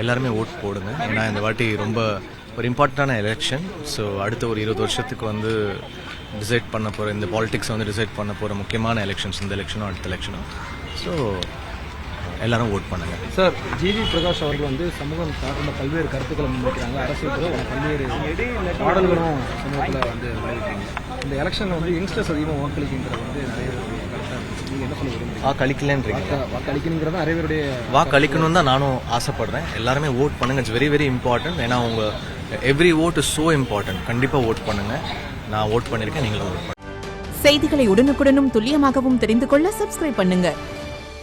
எல்லாருமே ஓட் போடுங்க. ஏன்னா இந்த வாட்டி ரொம்ப ஒரு இம்பார்ட்டண்டான எலெக்ஷன். ஸோ அடுத்த ஒரு 20 வருஷத்துக்கு வந்து டிசைட் பண்ண போகிற இந்த பாலிடிக்ஸை வந்து டிசைட் பண்ண போகிற முக்கியமான எலெக்ஷன்ஸ் இந்த எலெக்ஷனும் அடுத்த எலெக்ஷனும். ஸோ எல்லாரும் ஓட் பண்ணுங்க. சார், ஜிவி பிரகாஷ் அவர்கள் வந்து சமூகம் சார்ந்த பல்வேறு கருத்துக்களை முன்வைக்கிறாங்க. அரசியல் பல்வேறு பாடல்களும் சமூகத்தில் வந்து விளைவிக்கிறாங்க. இந்த எலெக்ஷனில் வந்து யங்ஸ்டர்ஸ் அதிகமாக வாக்களிக்கின்றது வந்து நிறைய நீங்கள் என்ன சொல்ல விரும்புறீங்க? வாக்களிக்கலன்றீங்க? வாக்களிக்கணுங்கிறது நிறைய பேருடைய வாக்களிக்கணும்னு தான் நானும் ஆசைப்படுறேன். எல்லாருமே ஓட் பண்ணுங்க. It's very very important. ஏன்னா உங்க every vote is so important. கண்டிப்பாக ஓட் பண்ணுங்க. நான் ஓட் பண்ணியிருக்கேன், நீங்களும் ஓட் பண்ணுங்க. செய்திகளை உடனுக்குடனும் துல்லியமாகவும் தெரிந்து கொள்ள சப்ஸ்கிரைப் பண்ணுங்க.